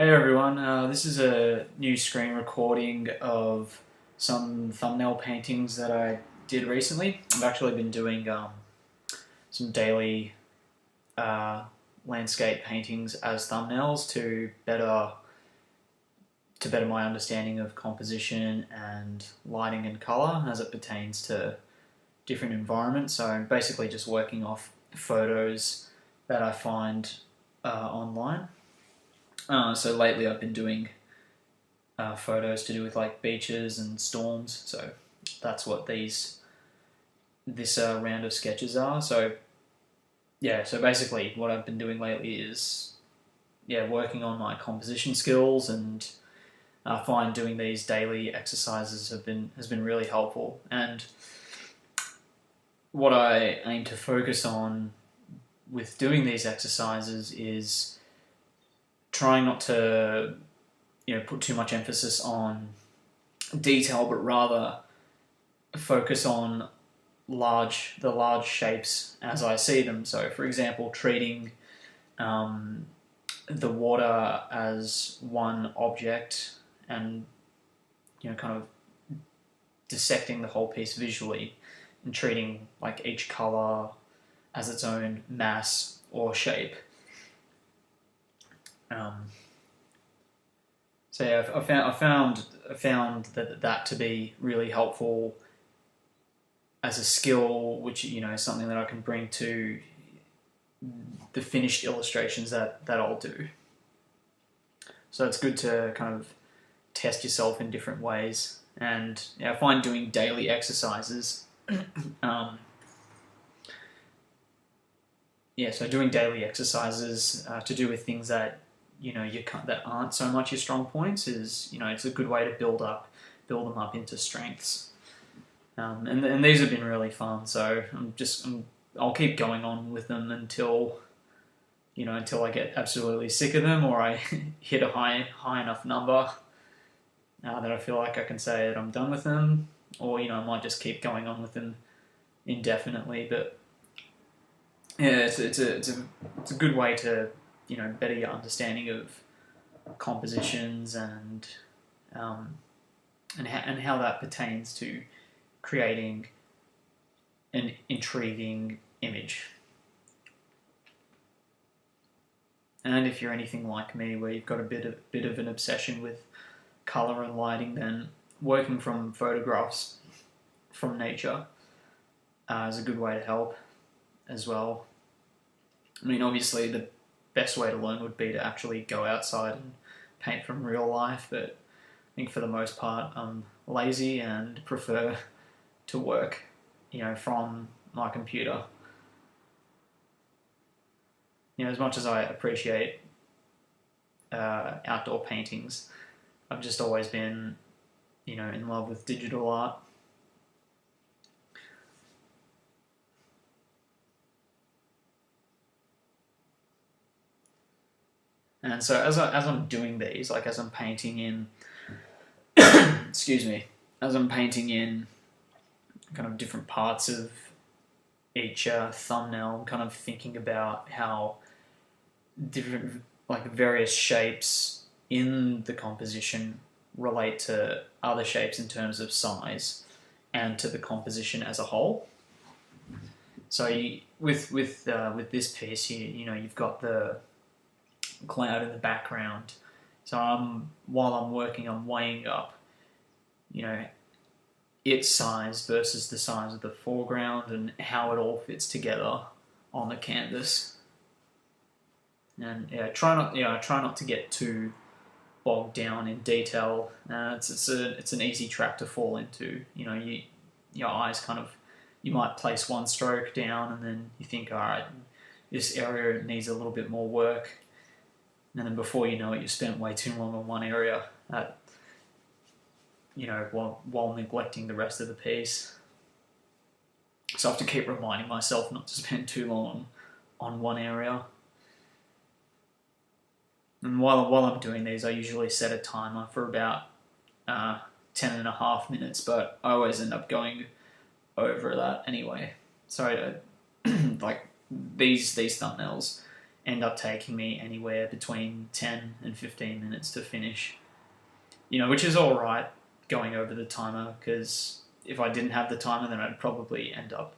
Hey everyone, this is a new screen recording of some thumbnail paintings that I did recently. I've actually been doing some daily landscape paintings as thumbnails to better my understanding of composition and lighting and color as it pertains to different environments. So I'm basically just working off photos that I find online. So lately I've been doing photos to do with like beaches and storms. So that's what this round of sketches are. So yeah, so basically what I've been doing lately is working on my composition skills, and I find doing these daily exercises has been really helpful. And what I aim to focus on with doing these exercises is trying not to put too much emphasis on detail, but rather focus on the large shapes as I see them. So, for example, treating the water as one object, and kind of dissecting the whole piece visually, and treating like each color as its own mass or shape. So yeah, I found that to be really helpful as a skill, which is something that I can bring to the finished illustrations that I'll do. So it's good to kind of test yourself in different ways, and I find doing daily exercises. So doing daily exercises to do with things that that aren't so much your strong points is it's a good way to build them up into strengths. And these have been really fun. So I'll keep going on with them until I get absolutely sick of them, or I hit a high enough number that I feel like I can say that I'm done with them, or I might just keep going on with them indefinitely. But yeah, it's a good way to better your understanding of compositions and how that pertains to creating an intriguing image. And if you're anything like me, where you've got a bit of an obsession with color and lighting, then working from photographs from nature is a good way to help as well. I mean, obviously the best way to learn would be to actually go outside and paint from real life, but I think for the most part I'm lazy and prefer to work from my computer. As much as I appreciate outdoor paintings, I've just always been in love with digital art. And so as I'm doing these, like as I'm painting in, excuse me, as I'm painting in kind of different parts of each thumbnail, I'm kind of thinking about how different, like various shapes in the composition relate to other shapes in terms of size and to the composition as a whole. So with this piece here, you've got the cloud in the background. So while I'm working, I'm weighing up, its size versus the size of the foreground and how it all fits together on the canvas. And try not to get too bogged down in detail. It's an easy trap to fall into. Your eyes kind of, you might place one stroke down and then you think, all right, this area needs a little bit more work. And then before you know it, you spent way too long on one area while neglecting the rest of the piece. So I have to keep reminding myself not to spend too long on one area. And while I'm doing these, I usually set a timer for about 10.5 minutes, but I always end up going over that anyway. So like these thumbnails, end up taking me anywhere between 10 and 15 minutes to finish. Which is all right going over the timer, because if I didn't have the timer, then I'd probably end up,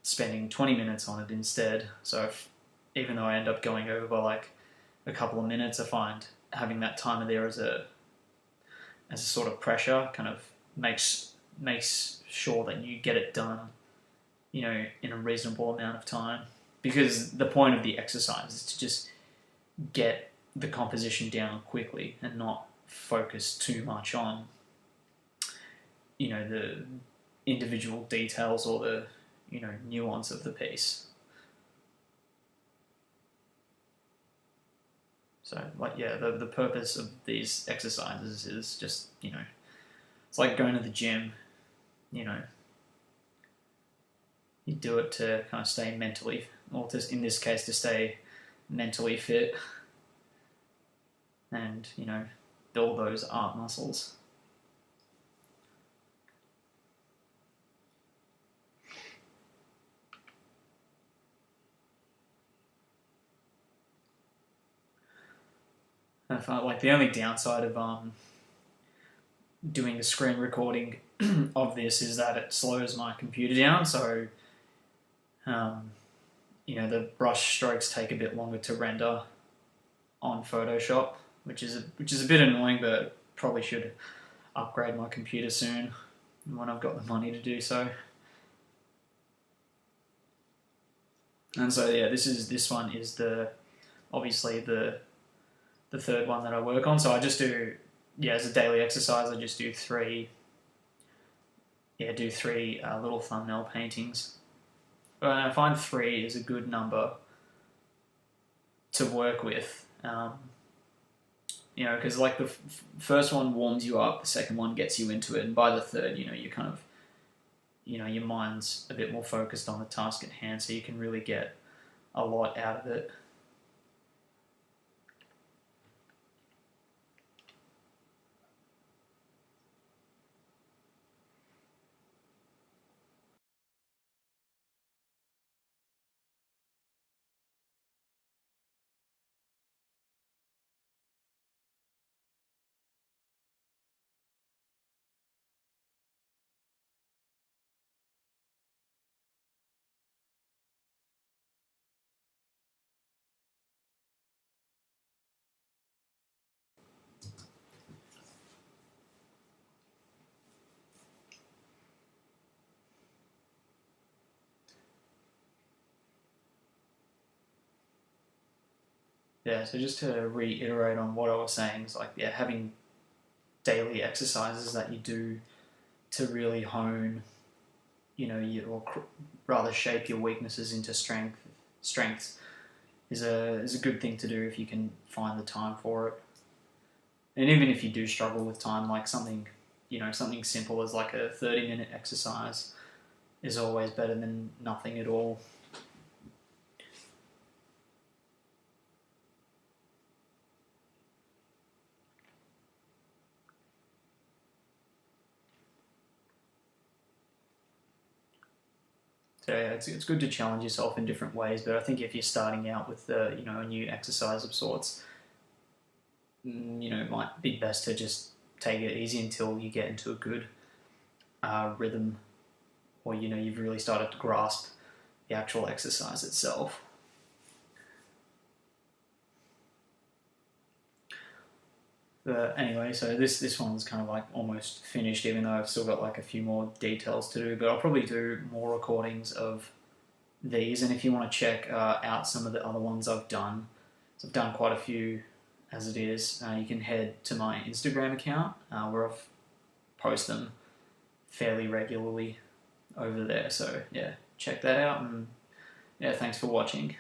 spending 20 minutes on it instead. So even though I end up going over by like a couple of minutes, I find having that timer there as a sort of pressure kind of makes sure that you get it done, in a reasonable amount of time. Because the point of the exercise is to just get the composition down quickly and not focus too much on, the individual details or the, nuance of the piece. So, the purpose of these exercises is just, it's like going to the gym, you do it to kind of stay mentally, or in this case, to stay mentally fit and, build those art muscles. I find like the only downside of doing the screen recording of this is that it slows my computer down, so the brush strokes take a bit longer to render on Photoshop, which is a bit annoying, but probably should upgrade my computer soon when I've got the money to do so. And so this one is obviously the third one that I work on. So I just do, as a daily exercise, I just do three little thumbnail paintings. But I find 3 is a good number to work with. Because like the first one warms you up, the second one gets you into it, and by the third, you kind of, your mind's a bit more focused on the task at hand, so you can really get a lot out of it. Yeah, so just to reiterate on what I was saying, is like, having daily exercises that you do to really hone, or rather shape your weaknesses into strengths is a good thing to do if you can find the time for it. And even if you do struggle with time, like something simple as like a 30-minute exercise is always better than nothing at all. So it's good to challenge yourself in different ways, but I think if you're starting out with a new exercise of sorts, it might be best to just take it easy until you get into a good rhythm, or you've really started to grasp the actual exercise itself. But anyway, so this one's kind of like almost finished, even though I've still got like a few more details to do. But I'll probably do more recordings of these, and if you want to check out some of the other ones I've done, so I've done quite a few as it is, you can head to my Instagram account where I've post them fairly regularly over there. So check that out, and thanks for watching.